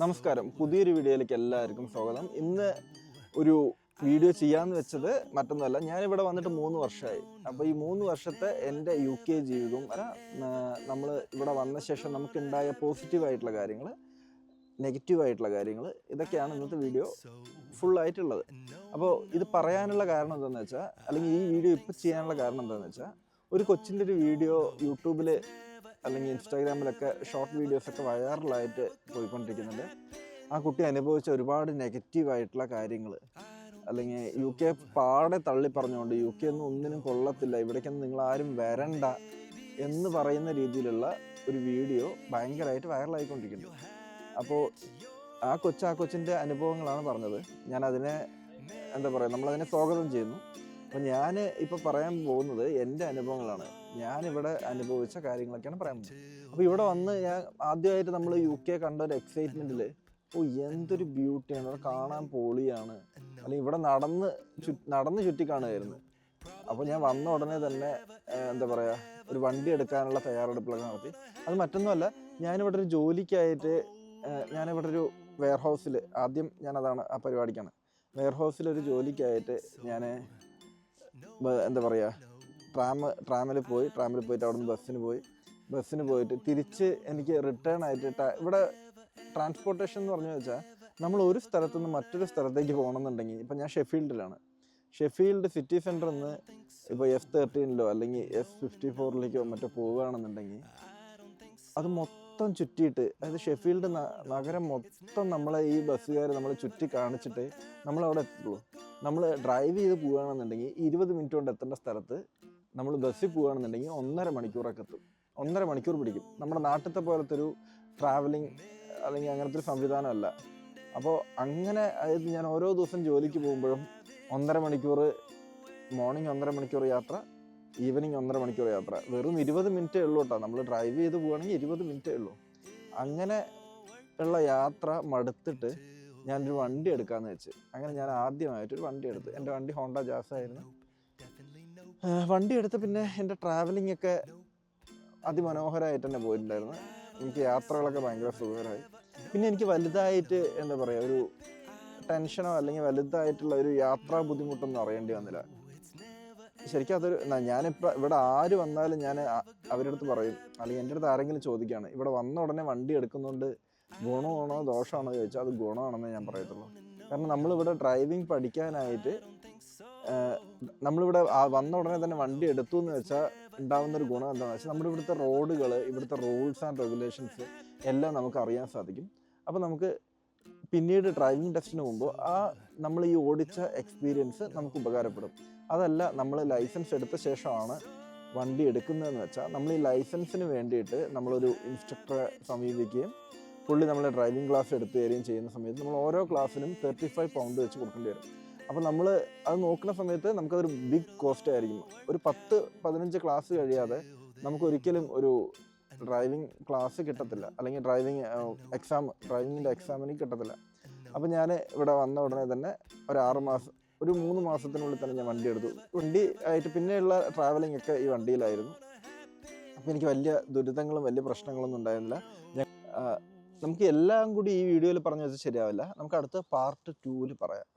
നമസ്കാരം, പുതിയൊരു വീഡിയോയിലേക്ക് എല്ലാവർക്കും സ്വാഗതം. ഇന്ന് ഒരു വീഡിയോ ചെയ്യാമെന്ന് വെച്ചത് മറ്റൊന്നുമല്ല, ഞാനിവിടെ വന്നിട്ട് 3 വർഷമായി. അപ്പോൾ ഈ 3 വർഷത്തെ എൻ്റെ UK ജീവിതവും നമ്മൾ ഇവിടെ വന്ന ശേഷം നമുക്കുണ്ടായ പോസിറ്റീവായിട്ടുള്ള കാര്യങ്ങൾ, നെഗറ്റീവായിട്ടുള്ള കാര്യങ്ങൾ, ഇതൊക്കെയാണ് ഇന്നത്തെ വീഡിയോ ഫുള്ളായിട്ടുള്ളത്. അപ്പോൾ ഇത് പറയാനുള്ള കാരണം എന്താണെന്ന് വെച്ചാൽ, അല്ലെങ്കിൽ ഈ വീഡിയോ ഇപ്പോൾ ചെയ്യാനുള്ള കാരണം എന്താണെന്ന് വെച്ചാൽ, ഒരു കൊച്ചിൻ്റെ ഒരു വീഡിയോ യൂട്യൂബിൽ അല്ലെങ്കിൽ ഇൻസ്റ്റാഗ്രാമിലൊക്കെ ഷോർട്ട് വീഡിയോസൊക്കെ വൈറലായിട്ട് പോയിക്കൊണ്ടിരിക്കുന്നുണ്ട്. ആ കുട്ടി അനുഭവിച്ച ഒരുപാട് നെഗറ്റീവായിട്ടുള്ള കാര്യങ്ങൾ, അല്ലെങ്കിൽ UK പാടെ തള്ളി പറഞ്ഞുകൊണ്ട് UK ഒന്നിനും കൊള്ളത്തില്ല, ഇവിടേക്കൊന്നും നിങ്ങളാരും വരണ്ട എന്ന് പറയുന്ന രീതിയിലുള്ള ഒരു വീഡിയോ ഭയങ്കരമായിട്ട് വൈറലായിക്കൊണ്ടിരിക്കുന്നുണ്ട്. അപ്പോൾ ആ കൊച്ചിൻ്റെ അനുഭവങ്ങളാണ് പറഞ്ഞത്. ഞാനതിനെ എന്താ പറയുക, നമ്മളതിനെ സ്വാഗതം ചെയ്യുന്നു. അപ്പോൾ ഞാൻ ഇപ്പോൾ പറയാൻ പോകുന്നത് എൻ്റെ അനുഭവങ്ങളാണ്. ഞാനിവിടെ അനുഭവിച്ച കാര്യങ്ങളൊക്കെയാണ് പറയാൻ പോകുന്നത്. അപ്പോൾ ഇവിടെ വന്ന് ഞാൻ ആദ്യമായിട്ട് നമ്മൾ UK കണ്ട ഒരു എക്സൈറ്റ്മെൻറ്റിൽ, എന്തൊരു ബ്യൂട്ടിയാണ്, ഇവിടെ കാണാൻ പൊളിയാണ്, അല്ലെങ്കിൽ ഇവിടെ നടന്ന് ചുറ്റി കാണുമായിരുന്നു. അപ്പോൾ ഞാൻ വന്ന ഉടനെ തന്നെ എന്താ പറയുക, ഒരു വണ്ടി എടുക്കാനുള്ള തയ്യാറെടുപ്പിലൊക്കെ നടത്തി. അത് മറ്റൊന്നുമല്ല, ഞാനിവിടെ ഒരു ജോലിക്കായിട്ട് ഞാനിവിടെ ഒരു വെയർഹൗസിൽ, ആദ്യം ഞാനതാണ് ആ പരിപാടിക്കാണ്, വെയർഹൗസിലൊരു ജോലിക്കായിട്ട് ഞാൻ എന്താ പറയുക, ട്രാമിൽ പോയിട്ട് അവിടെ നിന്ന് ബസ്സിന് പോയിട്ട് തിരിച്ച് എനിക്ക് റിട്ടേൺ ആയിട്ട് ഇവിടെ ട്രാൻസ്പോർട്ടേഷൻ എന്ന് പറഞ്ഞു വെച്ചാൽ, നമ്മൾ ഒരു സ്ഥലത്തു നിന്ന് മറ്റൊരു സ്ഥലത്തേക്ക് പോകണമെന്നുണ്ടെങ്കിൽ, ഇപ്പം ഞാൻ ഷെഫീൽഡിലാണ്, ഷെഫീൽഡ് സിറ്റി സെൻറ്ററിൽ നിന്ന് ഇപ്പോൾ F13 അല്ലെങ്കിൽ F54 മറ്റോ പോവുകയാണെന്നുണ്ടെങ്കിൽ അത് മൊത്തം ചുറ്റിയിട്ട്, അതായത് ഷെഫീൽഡ് നഗരം മൊത്തം നമ്മളെ ഈ ബസ്സുകാർ നമ്മൾ ചുറ്റി കാണിച്ചിട്ട് നമ്മളവിടെ എത്തുള്ളൂ. നമ്മൾ ഡ്രൈവ് ചെയ്ത് പോവുകയാണെന്നുണ്ടെങ്കിൽ 20 മിനിറ്റ് കൊണ്ട് എത്തേണ്ട സ്ഥലത്ത് നമ്മൾ ബസ്സിൽ പോവുകയാണെന്നുണ്ടെങ്കിൽ 1.5 മണിക്കൂറൊക്കെ എത്തും. 1.5 മണിക്കൂർ പിടിക്കും. നമ്മുടെ നാട്ടിലത്തെ പോലത്തെ ഒരു ട്രാവലിംഗ് അല്ലെങ്കിൽ അങ്ങനത്തെ ഒരു സംവിധാനമല്ല. അപ്പോൾ അങ്ങനെ, അതായത് ഞാൻ ഓരോ ദിവസം ജോലിക്ക് പോകുമ്പോഴും 1.5 മണിക്കൂർ മോർണിംഗ്, 1.5 മണിക്കൂർ യാത്ര, ഈവനിങ് 1.5 മണിക്കൂർ യാത്ര, വെറും 20 മിനിറ്റേ ഉള്ളൂ കേട്ടോ. നമ്മൾ ഡ്രൈവ് ചെയ്ത് പോവുകയാണെങ്കിൽ 20 മിനിറ്റേ ഉള്ളൂ. അങ്ങനെ ഉള്ള യാത്ര മടുത്തിട്ട് ഞാനൊരു വണ്ടി എടുക്കാമെന്ന് വെച്ച്. അങ്ങനെ ഞാൻ ആദ്യമായിട്ടൊരു വണ്ടി എടുത്ത്. എൻ്റെ വണ്ടി ഹോണ്ട ജാസ് ആയിരുന്നു. വണ്ടി എടുത്ത് പിന്നെ എൻ്റെ ട്രാവലിംഗ് ഒക്കെ അതിമനോഹരമായിട്ട് തന്നെ പോയിട്ടുണ്ടായിരുന്നു. എനിക്ക് യാത്രകളൊക്കെ ഭയങ്കര സുഖകരമായി. പിന്നെ എനിക്ക് വലുതായിട്ട് എന്താ പറയുക, ഒരു ടെൻഷനോ അല്ലെങ്കിൽ വലുതായിട്ടുള്ള ഒരു യാത്രാ ബുദ്ധിമുട്ടൊന്നും അറിയേണ്ടി വന്നില്ല. ശരിക്കും അതൊരു, ഞാനിപ്പോൾ ഇവിടെ ആര് വന്നാലും ഞാൻ അവരുടെ അടുത്ത് പറയും, അല്ലെങ്കിൽ എൻ്റെ അടുത്ത് ആരെങ്കിലും ചോദിക്കുകയാണ്, ഇവിടെ വന്ന ഉടനെ വണ്ടി എടുക്കുന്നതുകൊണ്ട് ഗുണമാണോ ദോഷമാണോ ചോദിച്ചാൽ അത് ഗുണമാണെന്നേ ഞാൻ പറയത്തുള്ളൂ. കാരണം നമ്മളിവിടെ ഡ്രൈവിംഗ് പഠിക്കാനായിട്ട് നമ്മളിവിടെ വന്ന ഉടനെ തന്നെ വണ്ടി എടുത്തു എന്ന് വെച്ചാൽ ഉണ്ടാകുന്നൊരു ഗുണം എന്താണെന്ന് വെച്ചാൽ, നമ്മുടെ ഇവിടുത്തെ റോഡുകൾ, ഇവിടുത്തെ റൂൾസ് ആൻഡ് റെഗുലേഷൻസ് എല്ലാം നമുക്ക് അറിയാൻ സാധിക്കും. അപ്പോൾ നമുക്ക് പിന്നീട് ഡ്രൈവിംഗ് ടെസ്റ്റിന് മുമ്പ് നമ്മൾ ഈ ഓടിച്ച എക്സ്പീരിയൻസ് നമുക്ക് ഉപകാരപ്പെടും. അതല്ല, നമ്മൾ ലൈസൻസ് എടുത്ത ശേഷമാണ് വണ്ടി എടുക്കുന്നതെന്ന് വെച്ചാൽ, നമ്മൾ ഈ ലൈസൻസിന് വേണ്ടിയിട്ട് നമ്മളൊരു ഇൻസ്ട്രക്ടറെ സമീപിക്കുകയും പുള്ളി നമ്മളെ ഡ്രൈവിംഗ് ക്ലാസ് എടുത്തു തരികയും ചെയ്യുന്ന സമയത്ത് നമ്മൾ ഓരോ ക്ലാസ്സിനും 35 പൗണ്ട് വെച്ച് കൊടുക്കേണ്ടി വരും. അപ്പോൾ നമ്മൾ അത് നോക്കുന്ന സമയത്ത് നമുക്കതൊരു ബിഗ് കോസ്റ്റ് ആയിരിക്കും. ഒരു 10-15 ക്ലാസ് കഴിയാതെ നമുക്കൊരിക്കലും ഒരു ഡ്രൈവിംഗ് ക്ലാസ് കിട്ടത്തില്ല, അല്ലെങ്കിൽ ഡ്രൈവിങ്ങിൻ്റെ എക്സാമിന് കിട്ടത്തില്ല. അപ്പോൾ ഞാൻ ഇവിടെ വന്ന ഉടനെ തന്നെ ഒരു 3 മാസത്തിനുള്ളിൽ തന്നെ ഞാൻ വണ്ടി എടുത്തു. വണ്ടി ആയിട്ട് പിന്നെയുള്ള ട്രാവലിംഗ് ഒക്കെ ഈ വണ്ടിയിലായിരുന്നു. അപ്പോൾ എനിക്ക് വലിയ ദുരിതങ്ങളും വലിയ പ്രശ്നങ്ങളൊന്നും ഉണ്ടായിരുന്നില്ല. നമുക്ക് എല്ലാം കൂടി ഈ വീഡിയോയിൽ പറഞ്ഞു വെച്ചാൽ ശരിയാവില്ല. നമുക്ക് അടുത്ത പാർട്ട് 2 പറയാം.